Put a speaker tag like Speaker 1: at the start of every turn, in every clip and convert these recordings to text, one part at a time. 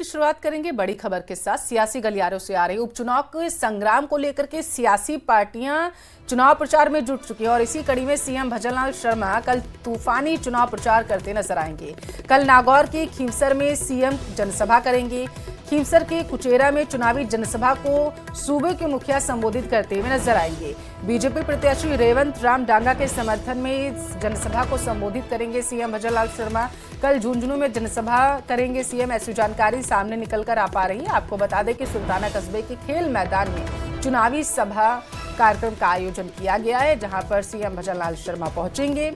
Speaker 1: की शुरुआत करेंगे बड़ी खबर के साथ। सियासी गलियारों से आ रही उपचुनाव के संग्राम को लेकर के सियासी पार्टियां चुनाव प्रचार में जुट चुकी हैं और इसी कड़ी में सीएम भजनलाल शर्मा कल तूफानी चुनाव प्रचार करते नजर आएंगे। कल नागौर के खींवसर में सीएम जनसभा करेंगे। खींवसर के कुचेरा में चुनावी जनसभा को सूबे के मुखिया संबोधित करते हुए नजर आएंगे। बीजेपी प्रत्याशी रेवंत राम डांगा के समर्थन में जनसभा को संबोधित करेंगे सीएम भजनलाल शर्मा। कल झुंझुनू में जनसभा करेंगे सीएम, ऐसी जानकारी सामने निकलकर आ पा रही है। आपको बता दें कि सुल्ताना कस्बे के खेल मैदान में चुनावी सभा कार्यक्रम का आयोजन किया गया है, जहां पर सीएम भजनलाल शर्मा पहुंचेंगे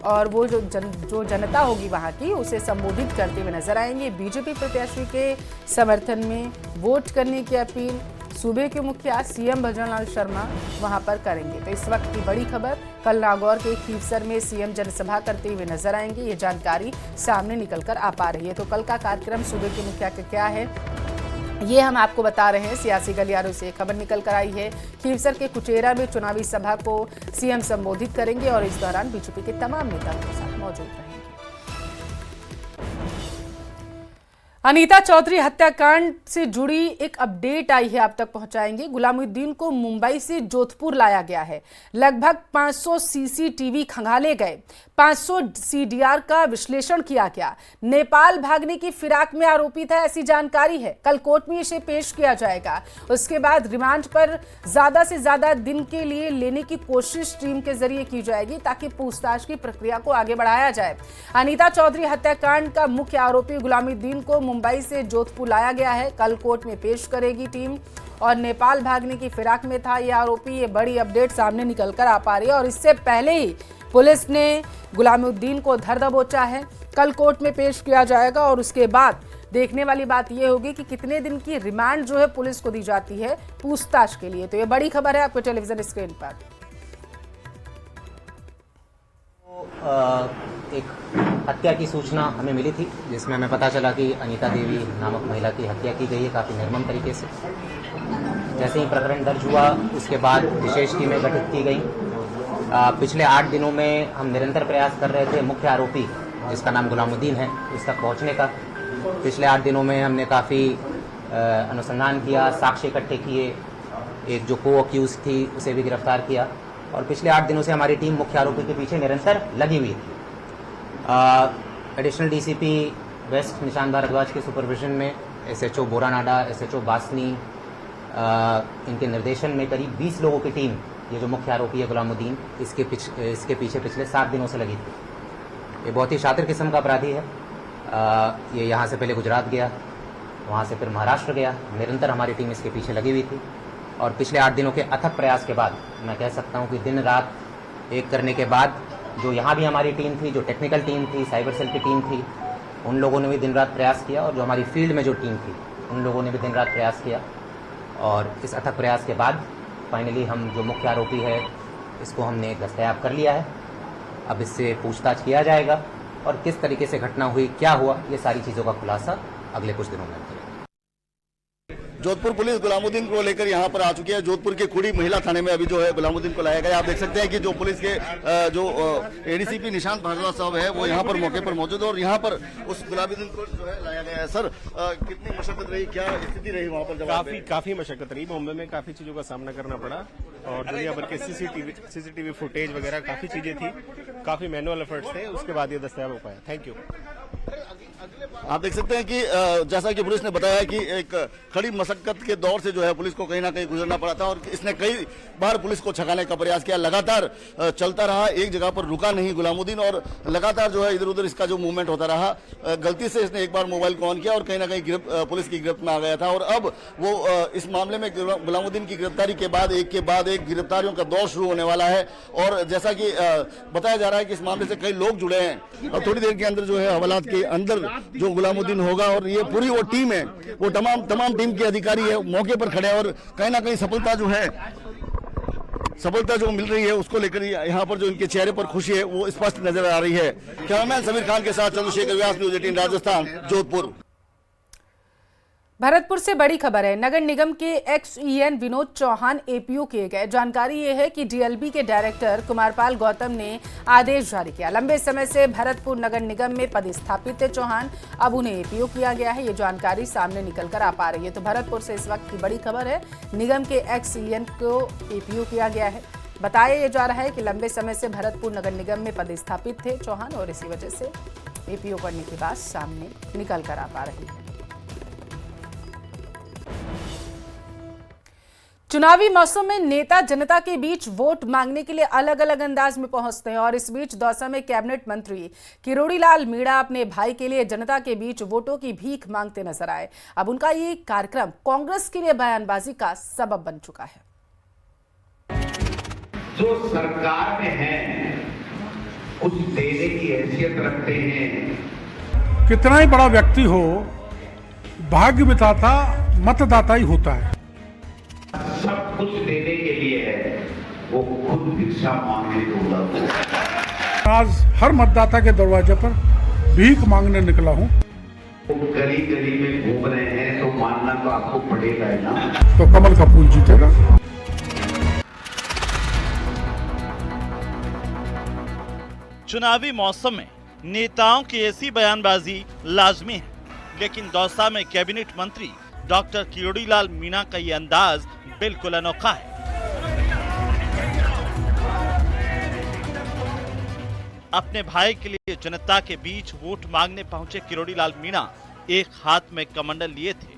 Speaker 1: और वो जो जनता होगी वहां की उसे संबोधित करते हुए नजर आएंगे। बीजेपी प्रत्याशी के समर्थन में वोट करने की अपील सूबे के मुखिया सीएम भजनलाल शर्मा वहां पर करेंगे। तो इस वक्त की बड़ी खबर, कल नागौर के खींवसर में सीएम जनसभा करते हुए नजर आएंगे। ये जानकारी सामने निकलकर आ पा रही है। तो कल का कार्यक्रम सूबे के मुखिया का क्या है, ये हम आपको बता रहे हैं। सियासी गलियारों से खबर निकल कर आई है। खींवसर के कुचेरा में चुनावी सभा को सीएम संबोधित करेंगे और इस दौरान बीजेपी के तमाम नेता उनके साथ मौजूद रहेंगे। अनीता चौधरी हत्याकांड से जुड़ी एक अपडेट आई है, आप तक पहुंचाएंगे। गुलामुद्दीन को मुंबई से जोधपुर लाया गया है। लगभग 500 सीसीटीवी खंगाले गए, 500 सीडीआर का विश्लेषण किया गया। नेपाल भागने की फिराक में आरोपी था, ऐसी जानकारी है। कल कोर्ट में इसे पेश किया जाएगा। उसके बाद रिमांड पर ज्यादा से ज्यादा दिन के लिए लेने की कोशिश टीम के जरिए की जाएगी ताकि पूछताछ की प्रक्रिया को आगे बढ़ाया जाए। अनीता चौधरी हत्याकांड का मुख्य आरोपी गुलामुद्दीन को मुंबई से जोधपुर लाया गया है। कल कोर्ट में पेश करेगी टीम और नेपाल भागने की फिराक में था यह आरोपी। ये बड़ी अपडेट सामने निकल कर आ पा रही है और इससे पहले ही पुलिस ने गुलामुद्दीन को धर दबोचा है। कल कोर्ट में पेश किया जाएगा और उसके बाद देखने वाली बात यह होगी कि कितने दिन की रिमांड जो है पुलिस को दी जाती है पूछताछ के लिए। तो ये बड़ी खबर है आपको टेलीविजन स्क्रीन पर।
Speaker 2: एक हत्या की सूचना हमें मिली थी, जिसमें हमें पता चला कि अनीता देवी नामक महिला की हत्या की गई है काफ़ी निर्मम तरीके से। जैसे ही प्रकरण दर्ज हुआ उसके बाद विशेष टीमें गठित की गई। पिछले 8 दिनों में हम निरंतर प्रयास कर रहे थे मुख्य आरोपी जिसका नाम गुलामुद्दीन है उस तक पहुँचने का। पिछले 8 दिनों में हमने काफ़ी अनुसंधान किया, साक्ष्य इकट्ठे किए, एक जो को अक्यूज थी उसे भी गिरफ्तार किया और पिछले 8 दिनों से हमारी टीम मुख्य आरोपी के पीछे निरंतर लगी हुई थी। Additional DCP west Nishant Bhardwaj के सुपरविजन में एसएचओ बोरानाडा, एसएचओ बासनी, इनके निर्देशन में करीब 20 लोगों की टीम, ये जो मुख्य आरोपी है गुलामुद्दीन, इसके पीछे पिछले 7 दिनों से लगी थी। ये बहुत ही शातिर किस्म का अपराधी है। ये यहाँ से पहले गुजरात गया, वहाँ से फिर महाराष्ट्र गया। निरंतर हमारी टीम इसके पीछे लगी हुई थी और पिछले 8 दिनों के अथक प्रयास के बाद मैं कह सकता हूँ कि दिन रात एक करने के बाद जो यहाँ भी हमारी टीम थी, जो टेक्निकल टीम थी, साइबर सेल की टीम थी, उन लोगों ने भी दिन रात प्रयास किया और जो हमारी फील्ड में जो टीम थी उन लोगों ने भी दिन रात प्रयास किया और इस अथक प्रयास के बाद फाइनली हम जो मुख्य आरोपी है इसको हमने दस्तयाब कर लिया है। अब इससे पूछताछ किया जाएगा और किस तरीके से घटना हुई, क्या हुआ, ये सारी चीज़ों का खुलासा अगले कुछ दिनों में करेगा।
Speaker 3: जोधपुर पुलिस गुलामुद्दीन को लेकर यहां पर आ चुकी है। जोधपुर के खुड़ी महिला थाने में अभी जो है गुलामुद्दीन को लाया गया। आप देख सकते हैं कि जो पुलिस के जो एडीसीपी निशांत भारद्वाज साहब है वो यहां पर मौके पर मौजूद है और यहां पर उस गुलामुद्दीन को जो है लाया गया है। सर, कितनी मशक्कत रही, क्या स्थिति रही वहां पर?
Speaker 4: काफी मशक्कत रही। बॉम्बे में काफी चीजों का सामना करना पड़ा और दुनिया भर के सीसीटीवी फुटेज वगैरह काफी चीजें थी, काफी मैनुअल एफर्ट्स थे, उसके बाद ये दस्तयाब हो पाया। Thank you.
Speaker 3: आप देख सकते हैं कि जैसा कि पुलिस ने बताया कि एक कड़ी मशक्कत के दौर से जो है पुलिस को कहीं ना कहीं गुजरना पड़ा था और इसने कई बार पुलिस को छकाने का प्रयास किया। लगातार चलता रहा, एक जगह पर रुका नहीं गुलामुद्दीन और लगातार जो है इधर उधर इसका जो मूवमेंट होता रहा। गलती से इसने एक बार मोबाइल को ऑन किया और कहीं ना कहीं पुलिस की गिरफ्त में आ गया था और अब वो इस मामले में गुलामुद्दीन की गिरफ्तारी के बाद एक गिरफ्तारियों का दौर शुरू होने वाला है और जैसा कि बताया जा रहा है कि इस मामले से कई लोग जुड़े हैं और थोड़ी देर के अंदर जो है हवालात के अंदर जो गुलामुद्दीन होगा और ये पूरी वो टीम है, वो तमाम टीम के अधिकारी है मौके पर खड़े हैं और कहीं ना कहीं सफलता जो मिल रही है उसको लेकर यहाँ पर जो इनके चेहरे पर खुशी है वो स्पष्ट नजर आ रही है। कैमरामैन समीर खान के साथ चंद्रशेखर व्यास, न्यूज़ 18 राजस्थान, जोधपुर।
Speaker 1: भरतपुर से बड़ी खबर है। नगर निगम के एक्स-ईएन विनोद चौहान एपीओ किए गए। जानकारी ये है कि डीएलबी के डायरेक्टर कुमारपाल गौतम ने आदेश जारी किया। लंबे समय से भरतपुर नगर निगम में पदस्थापित थे चौहान, अब उन्हें एपीओ किया गया है। ये जानकारी सामने निकल कर आ पा रही है। तो भरतपुर से इस वक्त की बड़ी खबर है, निगम के एक्स-ईएन को एपीओ किया गया है। बताया जा रहा है कि लंबे समय से भरतपुर नगर निगम में पदस्थापित थे चौहान और इसी वजह से एपीओ करने की बात सामने निकल कर आ पा रही है। चुनावी मौसम में नेता जनता के बीच वोट मांगने के लिए अलग अलग अंदाज में पहुंचते हैं और इस बीच दौसा में कैबिनेट मंत्री किरोड़ी लाल मीणा अपने भाई के लिए जनता के बीच वोटों की भीख मांगते नजर आए। अब उनका ये कार्यक्रम कांग्रेस के लिए बयानबाजी का सबब बन चुका है।
Speaker 5: जो सरकार में है कुछ देने की हैसियत रखते हैं।
Speaker 6: कितना ही बड़ा व्यक्ति हो, भाग्य विधाता मतदाता ही होता है।
Speaker 5: सब कुछ देने के लिए है, वो खुद भिक्षा मांगने को
Speaker 6: आज हर मतदाता के दरवाजे पर भीख मांगने निकला हूँ।
Speaker 5: वो गली गली में घूम रहे हैं तो मानना तो आपको पड़ेगा ही ना।
Speaker 6: तो कमल का फूल जीतेगा।
Speaker 7: चुनावी मौसम में नेताओं की ऐसी बयानबाजी लाजमी है, लेकिन दौसा में कैबिनेट मंत्री डॉक्टर किरोड़ी लाल मीणा का ये अंदाज बिल्कुल अनोखा है। अपने भाई के लिए जनता के बीच वोट मांगने पहुंचे किरोड़ी लाल मीणा एक हाथ में कमंडल लिए थे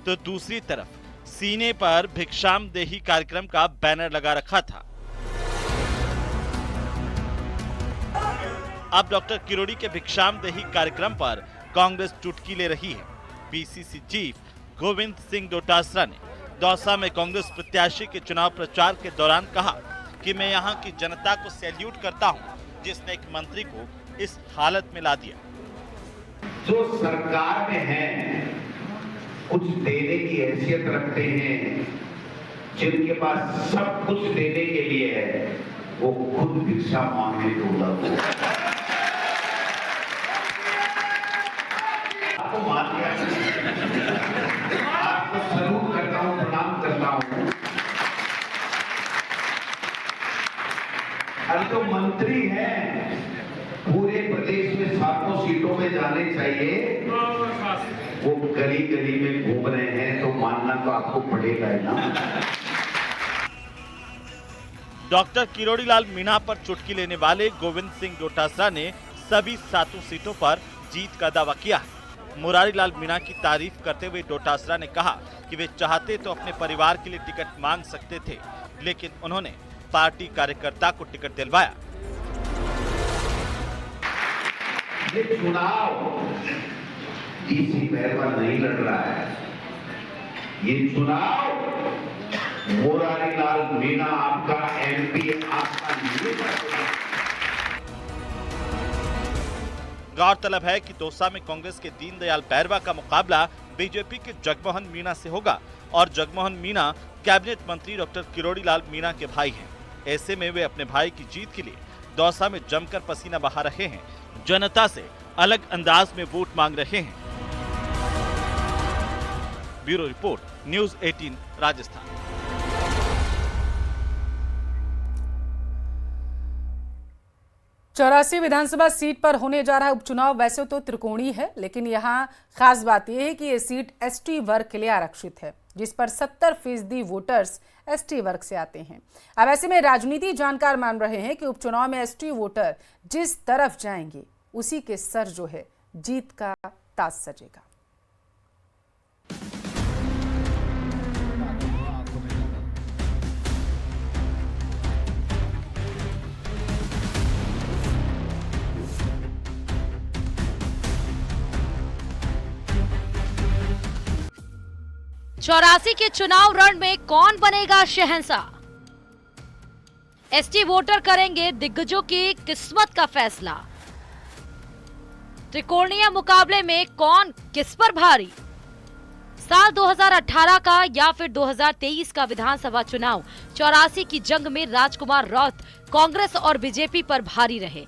Speaker 7: तो दूसरी तरफ सीने पर भिक्षाम देही कार्यक्रम का बैनर लगा रखा था। अब डॉक्टर किरोड़ी के भिक्षाम देही कार्यक्रम पर कांग्रेस चुटकी ले रही है। पीसीसी चीफ गोविंद सिंह डोटासरा ने दौसा में कांग्रेस प्रत्याशी के चुनाव प्रचार के दौरान कहा कि मैं यहां की जनता को सैल्यूट करता हूं, जिसने एक मंत्री को इस हालत में ला दिया।
Speaker 5: जो सरकार में है कुछ देने की हैसियत रखते हैं, जिनके पास सब कुछ देने के लिए है, वो खुद भिक्षा मांगने को लगे। आपको मान लिया, आपको सलूट करता हूं, प्रणाम करता हूं। अब तो मंत्री हैं, पूरे प्रदेश में 700 सीटों में जाने चाहिए, वो गली गली में घूम रहे हैं तो मानना तो आपको पड़ेगा ही ना।
Speaker 7: डॉक्टर किरोड़ी लाल मीणा पर चुटकी लेने वाले गोविंद सिंह डोटासरा ने सभी 7 सीटों पर जीत का दावा किया है। मुरारी लाल मीणा की तारीफ करते हुए डोटासरा ने कहा कि वे चाहते तो अपने परिवार के लिए टिकट मांग सकते थे, लेकिन उन्होंने पार्टी कार्यकर्ता को टिकट दिलवाया।
Speaker 5: ये चुनाव डीसी मेहरबान नहीं लड़ रहा है, ये चुनाव मुरारी लाल मीणा आपका एमपी आपका नेता।
Speaker 7: गौरतलब है कि दौसा में कांग्रेस के दीनदयाल बैरवा का मुकाबला बीजेपी के जगमोहन मीणा से होगा और जगमोहन मीणा कैबिनेट मंत्री डॉक्टर किरोड़ी लाल मीणा के भाई हैं। ऐसे में वे अपने भाई की जीत के लिए दौसा में जमकर पसीना बहा रहे हैं, जनता से अलग अंदाज में वोट मांग रहे हैं। Bureau report, news 18 Rajasthan.
Speaker 1: चौरासी विधानसभा सीट पर होने जा रहा उपचुनाव वैसे तो त्रिकोणीय है, लेकिन यहाँ खास बात यह है कि ये सीट एसटी वर्ग के लिए आरक्षित है, जिस पर 70% वोटर्स एसटी वर्ग से आते हैं। अब ऐसे में राजनीति जानकार मान रहे हैं कि उपचुनाव में एसटी वोटर जिस तरफ जाएंगे उसी के सर जो है जीत का ताज सजेगा।
Speaker 8: चौरासी के चुनाव रण में कौन बनेगा शहंशाह? एसटी वोटर करेंगे दिग्गजों की किस्मत का फैसला। त्रिकोणीय मुकाबले में कौन किस पर भारी? साल 2018 का या फिर 2023 का विधानसभा चुनाव, चौरासी की जंग में राजकुमार रौत कांग्रेस और बीजेपी पर भारी रहे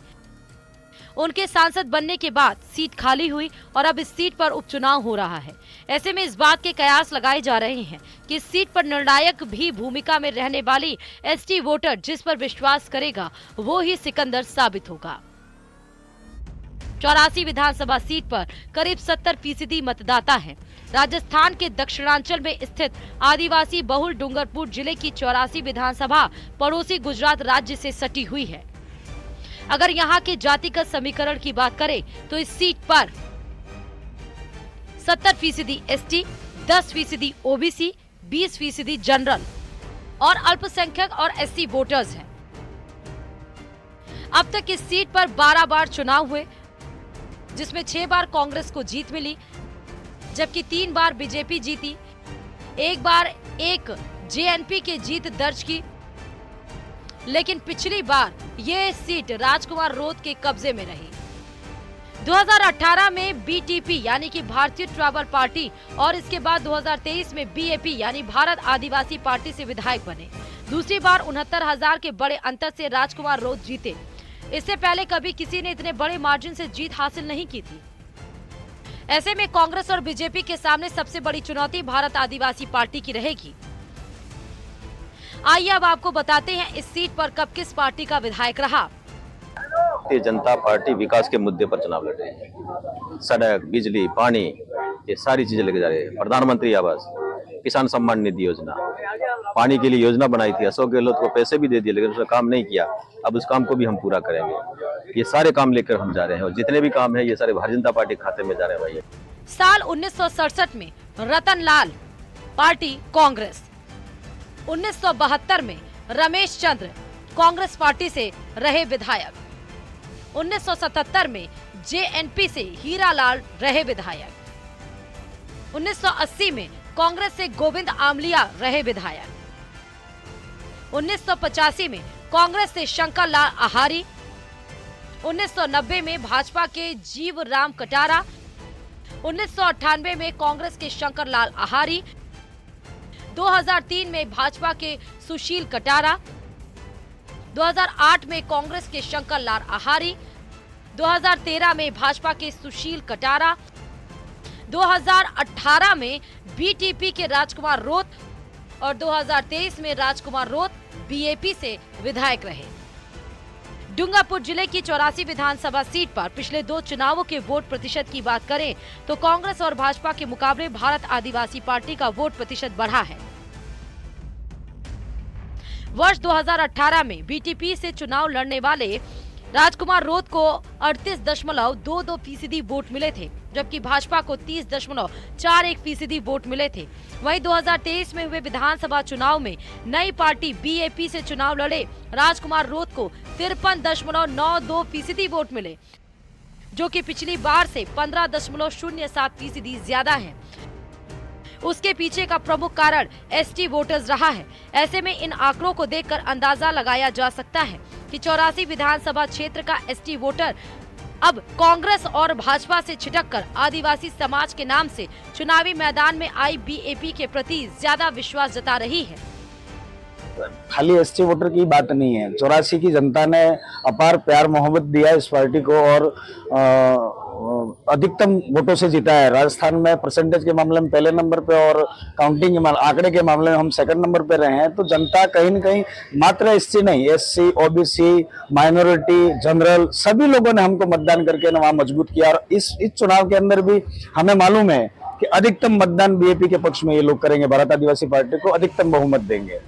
Speaker 8: उनके सांसद बनने के बाद सीट खाली हुई और अब इस सीट पर उपचुनाव हो रहा है। ऐसे में इस बात के कयास लगाए जा रहे हैं कि इस सीट पर निर्णायक भी भूमिका में रहने वाली एसटी वोटर जिस पर विश्वास करेगा वो ही सिकंदर साबित होगा। 84 विधानसभा सीट पर करीब 70% मतदाता हैं। राजस्थान के दक्षिणांचल में स्थित आदिवासी बहुल डूंगरपुर जिले की 84 विधानसभा पड़ोसी गुजरात राज्य से सटी हुई है। अगर यहाँ के जातिगत समीकरण की बात करें तो इस सीट पर 70% एसटी, 10% ओबीसी, 20% जनरल और अल्पसंख्यक और एससी वोटर्स हैं। अब तक इस सीट पर 12 बार चुनाव हुए, जिसमें 6 बार कांग्रेस को जीत मिली, जबकि 3 बार बीजेपी जीती, 1 बार एक जेएनपी की जीत दर्ज की। लेकिन पिछली बार ये सीट राजकुमार रोत के कब्जे में रही। 2018 में बीटीपी यानी कि भारतीय ट्राइबल पार्टी और इसके बाद 2023 में बीएपी यानी भारत आदिवासी पार्टी से विधायक बने। दूसरी बार 69,000 के बड़े अंतर से राजकुमार रोत जीते। इससे पहले कभी किसी ने इतने बड़े मार्जिन से जीत हासिल नहीं की थी। ऐसे में कांग्रेस और बीजेपी के सामने सबसे बड़ी चुनौती भारत आदिवासी पार्टी की रहेगी। आइए अब आपको बताते हैं इस सीट पर कब किस पार्टी का विधायक रहा।
Speaker 9: भारतीय जनता पार्टी विकास के मुद्दे पर चुनाव लड़ रही है। सड़क, बिजली, पानी, ये सारी चीजें लेके जा रही है। प्रधानमंत्री आवास, किसान सम्मान निधि योजना, पानी के लिए योजना बनाई थी, अशोक गहलोत को पैसे भी दे दिए, लेकिन उसका काम नहीं किया। अब उस काम को भी हम पूरा करेंगे। ये सारे काम लेकर हम जा रहे हैं और जितने भी काम है ये सारे भारतीय जनता पार्टी खाते में जा रहे हैं। भाई
Speaker 8: साल 1967 में रतनलाल पार्टी कांग्रेस, 1972 में रमेश चंद्र कांग्रेस पार्टी से रहे विधायक, 1977 में जेएनपी से हीरालाल रहे विधायक, 1980 में कांग्रेस से गोविंद आमलिया रहे विधायक, 1985 में कांग्रेस से शंकर लाल आहारी, 1990 में भाजपा के जीवराम कटारा, 1998 में कांग्रेस के शंकर लाल आहारी, 2003 में भाजपा के सुशील कटारा, 2008 में कांग्रेस के शंकर लाल आहारी, 2013 में भाजपा के सुशील कटारा, 2018 में बीटीपी के राजकुमार रोत और 2023 में राजकुमार रोत बीएपी से विधायक रहे। डूंगरपुर जिले की 84 विधानसभा सीट पर पिछले 2 चुनावों के वोट प्रतिशत की बात करें तो कांग्रेस और भाजपा के मुकाबले भारत आदिवासी पार्टी का वोट प्रतिशत बढ़ा है। वर्ष 2018 में बीटीपी से चुनाव लड़ने वाले राजकुमार रोत को 38.22% वोट मिले थे, जबकि भाजपा को 30.41% वोट मिले थे। वहीं 2023 में हुए विधानसभा चुनाव में नई पार्टी बीएपी से चुनाव लड़े राजकुमार रोत को 53.92% वोट मिले, जो कि पिछली बार से 15.07% ज्यादा है। उसके पीछे का प्रमुख कारण एसटी वोटर्स रहा है। ऐसे में इन आंकड़ों को देखकर अंदाजा लगाया जा सकता है कि 84 विधानसभा क्षेत्र का एसटी वोटर अब कांग्रेस और भाजपा से छिटककर आदिवासी समाज के नाम से चुनावी मैदान में आई बीएपी के प्रति ज्यादा विश्वास जता रही है।
Speaker 10: खाली एसटी वोटर की बात नहीं है, 84 की जनता ने अपार प्यार मोहब्बत दिया इस पार्टी को और अधिकतम वोटों से जीता है। राजस्थान में परसेंटेज के मामले में पहले नंबर पे और काउंटिंग के आंकड़े के मामले में हम सेकंड नंबर पे रहे हैं। तो जनता कहीं न कहीं मात्र एससी नहीं, एससी, ओबीसी, माइनॉरिटी, जनरल सभी लोगों ने हमको मतदान करके वहां मजबूत किया और इस चुनाव के अंदर भी हमें मालूम है कि अधिकतम मतदान बीएपी के पक्ष में ये लोग करेंगे, भारत आदिवासी पार्टी को अधिकतम बहुमत देंगे।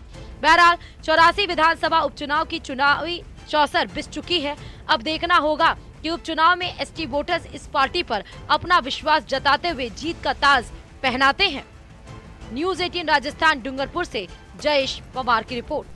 Speaker 8: बहरहाल 84 विधानसभा उपचुनाव की चुनावी चौसर बिस चुकी है। अब देखना होगा कि उपचुनाव में एसटी वोटर्स इस पार्टी पर अपना विश्वास जताते हुए जीत का ताज पहनाते हैं। न्यूज़ 18 राजस्थान डूंगरपुर से जयेश पवार की रिपोर्ट।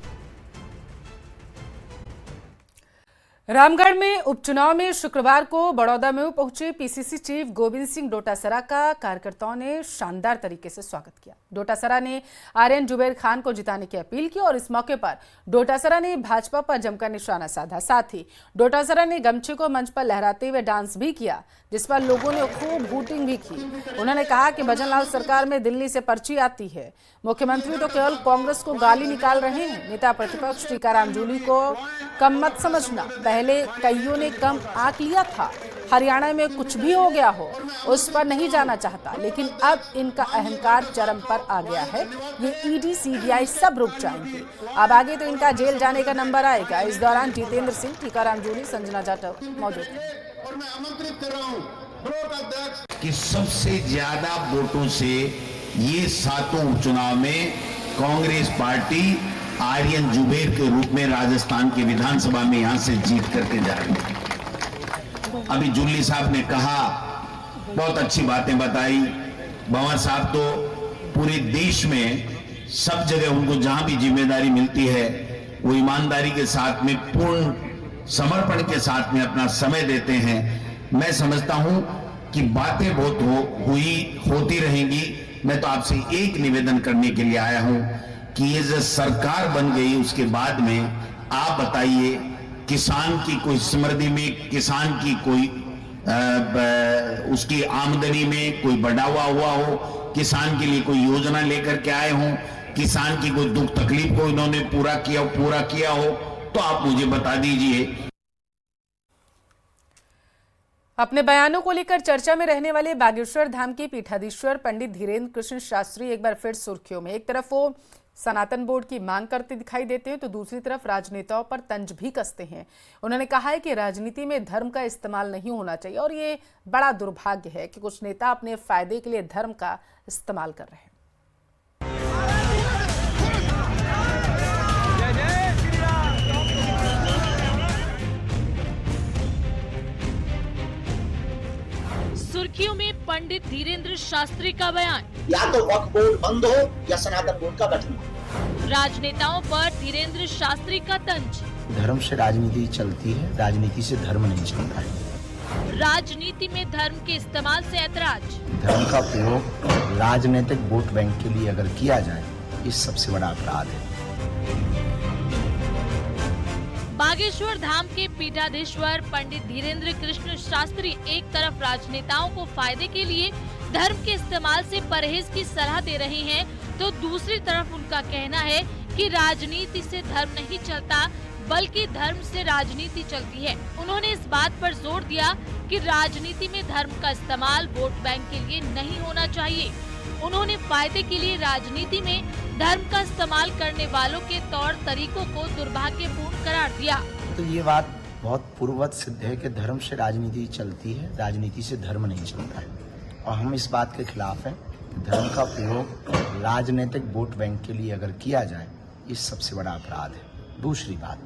Speaker 1: रामगढ़ में उपचुनाव में शुक्रवार को बड़ौदा में पहुंचे पीसीसी चीफ गोविंद सिंह डोटासरा का कार्यकर्ताओं ने शानदार तरीके से स्वागत किया। डोटासरा ने आर्यन जुबैर खान को जिताने की अपील की और इस मौके पर डोटासरा ने भाजपा पर जमकर निशाना साधा। साथ ही डोटासरा ने गमछे को मंच पर लहराते हुए डांस भी किया, जिस पर लोगों ने खूब हूटिंग भी की। उन्होंने कहा कि भजनलाल सरकार में दिल्ली से पर्ची आती है, मुख्यमंत्री तो केवल कांग्रेस को गाली निकाल रहे हैं। नेता प्रतिपक्ष टीकाराम जूली को कम मत समझना, पहले पहले कईयों ने कम आंक लिया था। हरियाणा में कुछ भी हो गया हो उस पर नहीं जाना चाहता, लेकिन अब इनका अहंकार चरम पर आ गया है। ये ईडी सीबीआई सब रुक जाएंगे। अब आगे तो इनका जेल जाने का नंबर आएगा। इस दौरान जितेंद्र सिंह, टीकाराम जूली, संजना जाटव मौजूद हैं।
Speaker 5: और मैं आमंत्रित कर रहा हूं ब्लॉक अध्यक्ष कि सबसे ज्यादा वोटों से ये सातों उपचुनाव में कांग्रेस पार्टी आर्यन जुबेर के रूप में राजस्थान की विधानसभा में यहां से जीत करके जा रही है। अभी जुल्ली साहब ने कहा, बहुत अच्छी बातें बताई। भंवर साहब तो पूरे देश में सब जगह उनको जहां भी जिम्मेदारी मिलती है वो ईमानदारी के साथ में, पूर्ण समर्पण के साथ में अपना समय देते हैं। मैं समझता हूं कि बातें बहुत होती रहेंगी। मैं तो आपसे एक निवेदन करने के लिए आया हूं कि ये जो सरकार बन गई उसके बाद में आप बताइए, किसान की कोई समृद्धि में, किसान की कोई उसकी आमदनी में कोई बढ़ावा हुआ हो, किसान के लिए कोई योजना लेकर के आए हों, किसान की कोई दुख तकलीफ को इन्होंने पूरा किया हो, तो आप मुझे बता दीजिए।
Speaker 1: अपने बयानों को लेकर चर्चा में रहने वाले बागेश्वर धाम के पीठाधीश्वर पंडित धीरेन्द्र कृष्ण शास्त्री एक बार फिर सुर्खियों में। एक तरफ वो सनातन बोर्ड की मांग करते दिखाई देते हैं तो दूसरी तरफ राजनेताओं पर तंज भी कसते हैं। उन्होंने कहा है कि राजनीति में धर्म का इस्तेमाल नहीं होना चाहिए और ये बड़ा दुर्भाग्य है कि कुछ नेता अपने फायदे के लिए धर्म का इस्तेमाल कर रहे हैं।
Speaker 8: सुर्खियों में पंडित धीरेन्द्र शास्त्री का बयान,
Speaker 11: या तो वक्फ बोर्ड बंद हो या सनातन बोर्ड का गठन हो।
Speaker 8: राजनेताओं पर धीरेन्द्र शास्त्री का तंज,
Speaker 10: धर्म से राजनीति चलती है, राजनीति से धर्म नहीं चलता है।
Speaker 8: राजनीति में धर्म के इस्तेमाल से ऐतराज,
Speaker 10: धर्म का प्रयोग राजनीतिक वोट बैंक के लिए अगर किया जाए, ये सबसे बड़ा अपराध है।
Speaker 8: बागेश्वर धाम के पीठाधीश्वर पंडित धीरेन्द्र कृष्ण शास्त्री एक तरफ राजनेताओं को फायदे के लिए धर्म के इस्तेमाल से परहेज की सलाह दे रहे हैं, तो दूसरी तरफ उनका कहना है कि राजनीति से धर्म नहीं चलता बल्कि धर्म से राजनीति चलती है। उन्होंने इस बात पर जोर दिया कि राजनीति में धर्म का इस्तेमाल वोट बैंक के लिए नहीं होना चाहिए। उन्होंने फायदे के लिए राजनीति में धर्म का इस्तेमाल करने वालों के तौर तरीकों को दुर्भाग्यपूर्ण करार दिया।
Speaker 10: तो ये बात बहुत पूर्ववत सिद्ध है कि धर्म से राजनीति चलती है, राजनीति से धर्म नहीं चलता है, और हम इस बात के खिलाफ हैं। धर्म का प्रयोग राजनीतिक वोट बैंक के लिए अगर किया जाए, ये सबसे बड़ा अपराध है। दूसरी बात,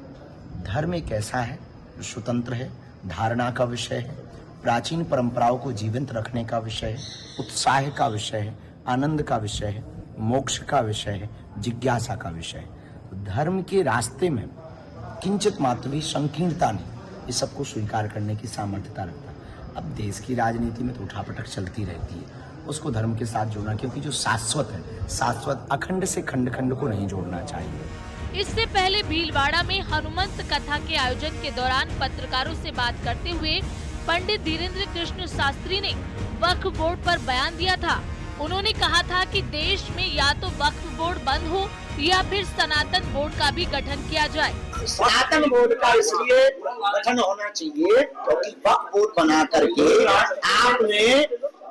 Speaker 10: धर्म एक ऐसा है जो स्वतंत्र है, धारणा का विषय है, प्राचीन परंपराओं को जीवंत रखने का विषय है, उत्साह का विषय है, आनंद का विषय है, मोक्ष का विषय है, जिज्ञासा का विषय है। धर्म के रास्ते में किंचित मात्र भी संकीर्णता नहीं, इस सबको स्वीकार करने की सामर्थ्यता रखता है। अब देश की राजनीति में तो उठापटक चलती रहती है, उसको धर्म के साथ जोड़ना, क्योंकि जो शाश्वत है, शाश्वत अखंड से खंड खंड को नहीं जोड़ना चाहिए।
Speaker 8: इससे पहले भीलवाड़ा में हनुमंत कथा के आयोजन के दौरान पत्रकारों से बात करते हुए पंडित धीरेन्द्र कृष्ण शास्त्री ने वक्फ बोर्ड पर बयान दिया था। उन्होंने कहा था कि देश में या तो वक्फ बोर्ड बंद हो या फिर सनातन बोर्ड का भी गठन किया जाए।
Speaker 11: सनातन बोर्ड का इसलिए गठन होना चाहिए क्योंकि वक्फ बोर्ड बना करके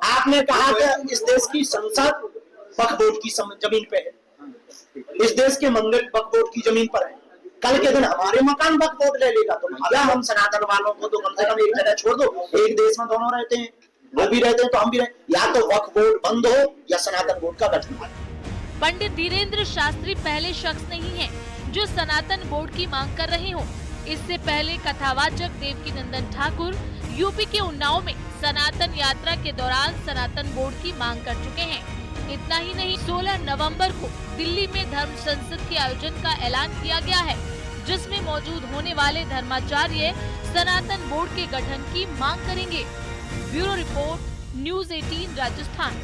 Speaker 11: आपने कहा कि इस देश की संसद वक्फ बोर्ड की जमीन पे है, इस देश के मंदिर वक्फ बोर्ड की जमीन पर है। कल के दिन हमारे मकान वक्फ बोर्ड ले लेगा तो भैया हम सनातन वालों को तो कम से कम एक जगह छोड़ दो। एक देश में दोनों रहते हैं, वो भी रहते हैं तो हम भी रहते, या तो वक्फ बोर्ड बंद हो या सनातन बोर्ड का गठन हो।
Speaker 8: पंडित धीरेन्द्र शास्त्री पहले शख्स नहीं है जो सनातन बोर्ड की मांग कर रहे हो। इससे पहले कथावाचक देवकीनंदन ठाकुर यूपी के उन्नाव में सनातन यात्रा के दौरान सनातन बोर्ड की मांग कर चुके हैं। इतना ही नहीं, 16 नवंबर को दिल्ली में धर्म संसद के आयोजन का ऐलान किया गया है, जिसमें मौजूद होने वाले धर्माचार्य सनातन बोर्ड के गठन की मांग करेंगे। Bureau report, news 18 Rajasthan.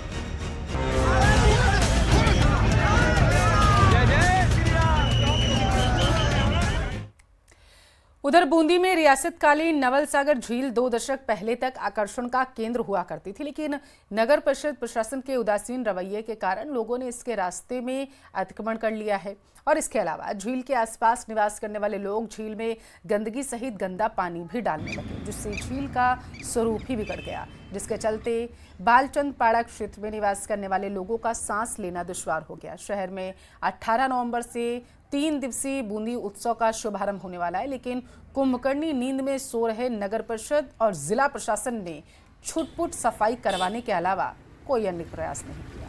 Speaker 1: उधर बूंदी में रियासतकालीन नवल सागर झील 2 दशक पहले तक आकर्षण का केंद्र हुआ करती थी, लेकिन नगर परिषद प्रशासन के उदासीन रवैये के कारण लोगों ने इसके रास्ते में अतिक्रमण कर लिया है। और इसके अलावा झील के आसपास निवास करने वाले लोग झील में गंदगी सहित गंदा पानी भी डालने लगे, जिससे झील का स्वरूप ही बिगड़ गया, जिसके चलते बालचंद पाड़ा क्षेत्र में निवास करने वाले लोगों का सांस लेना दुश्वार हो गया। शहर में 18 नवंबर से 3 दिवसीय बूंदी उत्सव का शुभारंभ होने वाला है, लेकिन कुंभकर्णी नींद में सो रहे नगर परिषद और जिला प्रशासन ने छुटपुट सफाई करवाने के अलावा कोई अन्य प्रयास नहीं किया।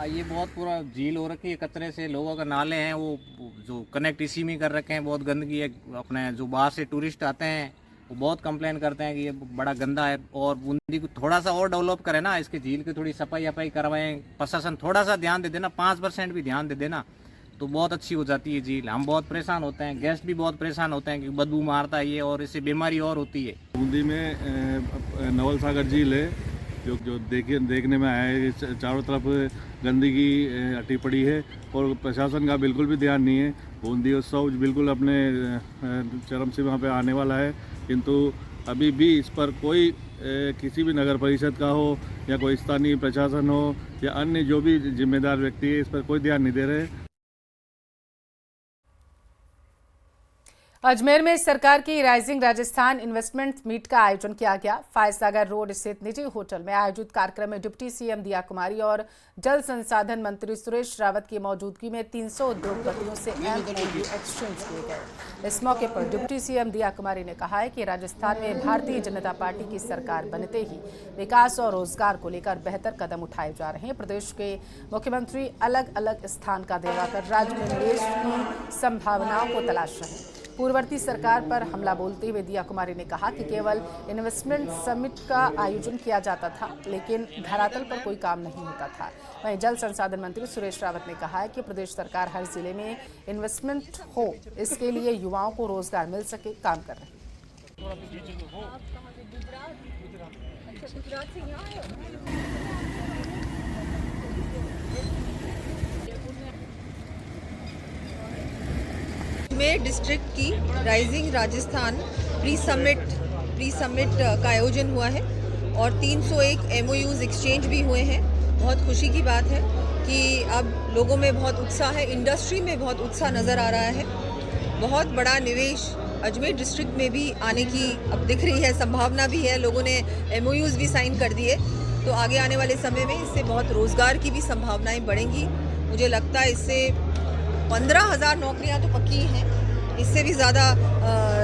Speaker 12: ये बहुत पूरा झील हो रखी है कचरे से, लोगों का नाले हैं वो जो कनेक्ट इसी में कर रखे हैं, बहुत गंदगी है। अपने जो बाहर से टूरिस्ट आते हैं वो बहुत कंप्लेन करते हैं कि ये बड़ा गंदा है। और बूंदी को थोड़ा सा और डेवलप करें ना, इसके झील की थोड़ी सफाई करवाएं, प्रशासन थोड़ा सा ध्यान दे देना, 5% भी ध्यान दे देना तो बहुत अच्छी हो जाती है झील। हम बहुत परेशान होते हैं, गेस्ट भी बहुत परेशान होते हैं कि बदबू मारता है ये और इससे बीमारी और होती है।
Speaker 13: बूंदी में नवल सागर झील है जो देखने में आया है, चारों तरफ गंदगी अटी पड़ी है और प्रशासन का बिल्कुल भी ध्यान नहीं है। बूंदी उत्सव बिल्कुल अपने चरम से वहाँ पे आने वाला है, किंतु अभी भी इस पर कोई किसी भी नगर परिषद का हो या कोई स्थानीय प्रशासन हो या अन्य जो भी जिम्मेदार व्यक्ति है, इस पर कोई ध्यान नहीं दे रहे।
Speaker 1: अजमेर में सरकार की राइजिंग राजस्थान इन्वेस्टमेंट मीट का आयोजन किया गया। फायसागर रोड स्थित निजी होटल में आयोजित कार्यक्रम में डिप्टी सीएम दिया कुमारी और जल संसाधन मंत्री सुरेश रावत की मौजूदगी में 300 उद्योगपतियों से MOU एक्सचेंज किए गए। इस मौके पर डिप्टी सीएम दिया कुमारी ने कहा है कि राजस्थान में भारतीय जनता पार्टी की सरकार बनते ही विकास और रोजगार को लेकर बेहतर कदम उठाए जा रहे हैं। प्रदेश के मुख्यमंत्री अलग अलग स्थान का दौरा कर राज्य में निवेश की संभावनाओं को तलाश रहे हैं। पूर्ववर्ती सरकार पर हमला बोलते हुए दिया कुमारी ने कहा कि केवल इन्वेस्टमेंट समिट का आयोजन किया जाता था, लेकिन धरातल पर कोई काम नहीं होता था। वहीं जल संसाधन मंत्री सुरेश रावत ने कहा है कि प्रदेश सरकार हर जिले में इन्वेस्टमेंट हो, इसके लिए युवाओं को रोजगार मिल सके, काम कर रही
Speaker 14: अजमेर डिस्ट्रिक्ट की राइजिंग राजस्थान प्री समिट का आयोजन हुआ है और 301 MOUs एक्सचेंज भी हुए हैं। बहुत खुशी की बात है कि अब लोगों में बहुत उत्साह है, इंडस्ट्री में बहुत उत्साह नज़र आ रहा है। बहुत बड़ा निवेश अजमेर डिस्ट्रिक्ट में भी आने की अब दिख रही है, संभावना भी है। लोगों ने MOUs भी साइन कर दिए, तो आगे आने वाले समय में इससे बहुत रोज़गार की भी संभावनाएं बढ़ेंगी। मुझे लगता है इससे 15,000 नौकरियां तो पक्की हैं, इससे भी ज़्यादा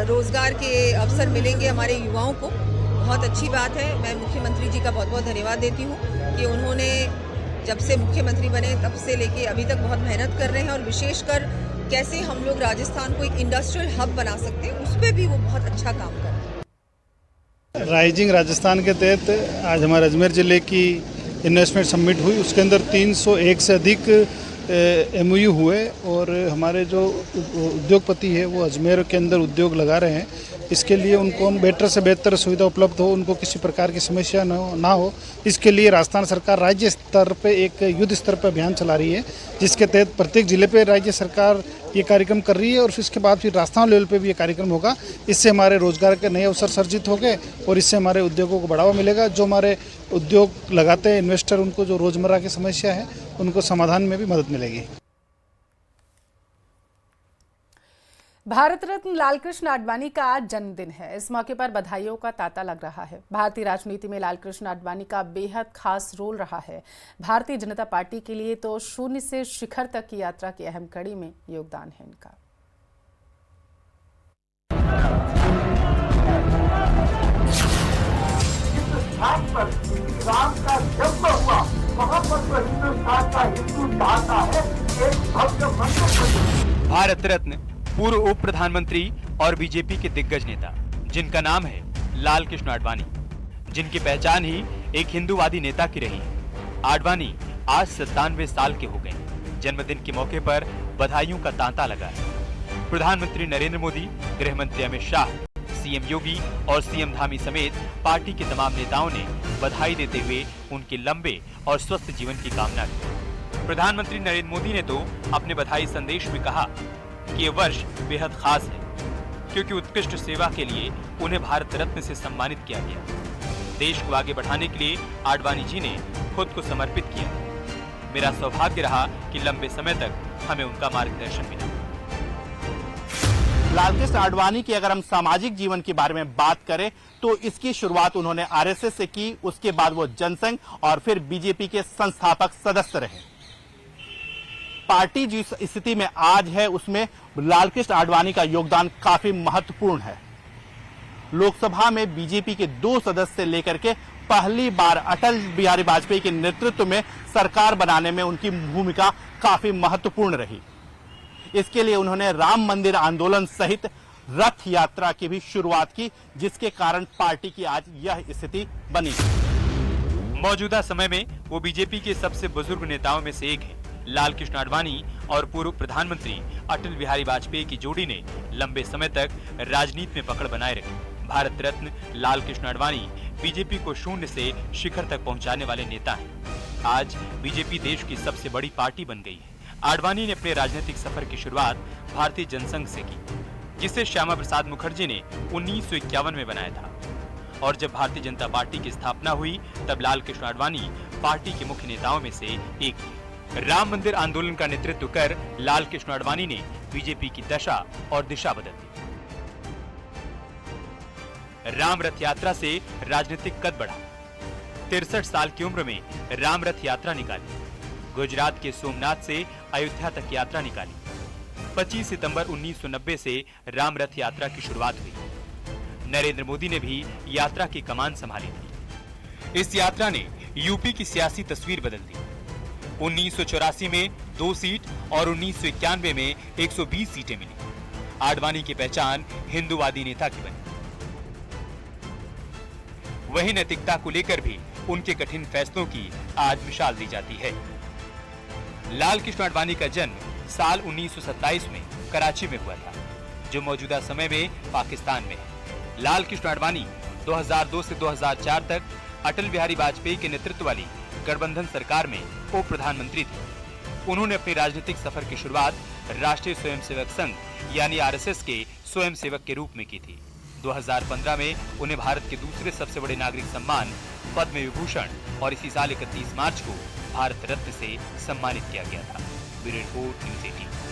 Speaker 14: रोज़गार के अवसर मिलेंगे हमारे युवाओं को। बहुत अच्छी बात है। मैं मुख्यमंत्री जी का बहुत बहुत धन्यवाद देती हूँ कि उन्होंने जब से मुख्यमंत्री बने तब से लेके अभी तक बहुत मेहनत कर रहे हैं और विशेषकर कैसे हम लोग राजस्थान को एक इंडस्ट्रियल हब बना सकते हैं, उस पर भी वो बहुत अच्छा काम कर रहे हैं।
Speaker 15: राइजिंग राजस्थान के तहत आज हमारे अजमेर ज़िले की इन्वेस्टमेंट समिट हुई, उसके अंदर 301 से अधिक MOU हुए और हमारे जो उद्योगपति है वो अजमेर के अंदर उद्योग लगा रहे हैं। इसके लिए उनको हम बेहतर से बेहतर सुविधा उपलब्ध हो, उनको किसी प्रकार की समस्या ना हो, इसके लिए राजस्थान सरकार राज्य स्तर पे एक युद्ध स्तर पर अभियान चला रही है, जिसके तहत प्रत्येक जिले पे राज्य सरकार ये कार्यक्रम कर रही है और इसके बाद फिर राजस्थान लेवल पे भी ये कार्यक्रम होगा। इससे हमारे रोजगार के नए अवसर सर्जित हो गए और इससे हमारे उद्योगों को बढ़ावा मिलेगा। जो हमारे उद्योग लगाते हैं इन्वेस्टर, उनको जो रोजमर्रा की समस्या है उनको समाधान में भी मदद मिलेगी।
Speaker 1: भारत रत्न लालकृष्ण आडवाणी का आज जन्मदिन है। इस मौके पर बधाइयों का तांता लग रहा है। भारतीय राजनीति में लालकृष्ण आडवाणी का बेहद खास रोल रहा है। भारतीय जनता पार्टी के लिए तो शून्य से शिखर तक की यात्रा की अहम कड़ी में योगदान है इनका।
Speaker 16: राम का जन्म हुआ, वहां पर तो हिंदुस्तान का हिंदू चाहता है एक भव्य मंदिर।
Speaker 17: भारत रत्न पूर्व उप प्रधानमंत्री और बीजेपी के दिग्गज नेता जिनका नाम है लालकृष्ण आडवाणी, जिनकी पहचान ही एक हिंदूवादी नेता की रही है। आडवाणी आज 97 साल के हो गए। जन्मदिन के मौके पर बधाइयों का तांता लगा है। प्रधानमंत्री नरेंद्र मोदी, गृह मंत्री अमित शाह, सीएम योगी और सीएम धामी समेत पार्टी के तमाम नेताओं ने बधाई देते हुए उनके लंबे और स्वस्थ जीवन की कामना की। प्रधानमंत्री नरेंद्र मोदी ने तो अपने बधाई संदेश में कहा कि ये वर्ष बेहद खास है, क्योंकि उत्कृष्ट सेवा के लिए उन्हें भारत रत्न से सम्मानित किया गया। देश को आगे बढ़ाने के लिए आडवाणी जी ने खुद को समर्पित किया। मेरा सौभाग्य रहा कि लंबे समय तक हमें उनका मार्गदर्शन मिला।
Speaker 7: लालकृष्ण आडवाणी की अगर हम सामाजिक जीवन के बारे में बात करें तो इसकी शुरुआत उन्होंने आरएसएस से की, उसके बाद वो जनसंघ और फिर बीजेपी के संस्थापक सदस्य रहे। पार्टी जिस स्थिति में आज है उसमें लालकृष्ण आडवाणी का योगदान काफी महत्वपूर्ण है। लोकसभा में बीजेपी के 2 सदस्य लेकर के पहली बार अटल बिहारी वाजपेयी के नेतृत्व में सरकार बनाने में उनकी भूमिका काफी महत्वपूर्ण रही। इसके लिए उन्होंने राम मंदिर आंदोलन सहित रथ यात्रा की भी शुरुआत की, जिसके कारण पार्टी की आज यह स्थिति बनी।
Speaker 17: मौजूदा समय में वो बीजेपी के सबसे बुजुर्ग नेताओं में से एक हैं। लालकृष्ण आडवाणी और पूर्व प्रधानमंत्री अटल बिहारी वाजपेयी की जोड़ी ने लंबे समय तक राजनीति में पकड़ बनाए रखी। भारत रत्न लालकृष्ण आडवाणी बीजेपी को शून्य से शिखर तक पहुंचाने वाले नेता हैं। आज बीजेपी देश की सबसे बड़ी पार्टी बन गई है। आडवाणी ने अपने राजनीतिक सफर की शुरुआत भारतीय जनसंघ से की, जिसे श्यामा प्रसाद मुखर्जी ने 1951 में बनाया था। और जब भारतीय जनता पार्टी की स्थापना हुई तब लालकृष्ण आडवाणी पार्टी के मुख्य नेताओं में से एक थे। राम मंदिर आंदोलन का नेतृत्व कर लालकृष्ण आडवाणी ने बीजेपी की दशा और दिशा बदल दी। राम रथ यात्रा से राजनीतिक कद बढ़ा। 63 साल की उम्र में राम रथ यात्रा निकाली। गुजरात के सोमनाथ से अयोध्या तक यात्रा निकाली। 25 सितंबर 1990 से राम रथ यात्रा की शुरुआत हुई। नरेंद्र मोदी ने भी यात्रा की कमान संभाली थी। इस यात्रा ने यूपी की सियासी तस्वीर बदल दी। 1984 में 2 सीट और 1991 में 120 सीटें मिली। आडवाणी की पहचान हिंदूवादी नेता की बनी। वही नैतिकता को लेकर भी उनके कठिन फैसलों की आज मिसाल दी जाती है। लालकृष्ण आडवाणी का जन्म साल 1927 में कराची में हुआ था, जो मौजूदा समय में पाकिस्तान में है। लालकृष्ण आडवाणी 2002 से 2004 तक अटल बिहारी वाजपेयी के नेतृत्व वाली गठबंधन सरकार में उप प्रधानमंत्री थे। उन्होंने अपने राजनीतिक सफर की शुरुआत राष्ट्रीय स्वयंसेवक संघ यानी आरएसएस के स्वयंसेवक के रूप में की थी। 2015 में उन्हें भारत के दूसरे सबसे बड़े नागरिक सम्मान पद्म विभूषण और इसी साल 31 मार्च को भारत रत्न से सम्मानित किया गया था। Bureau report, news 18।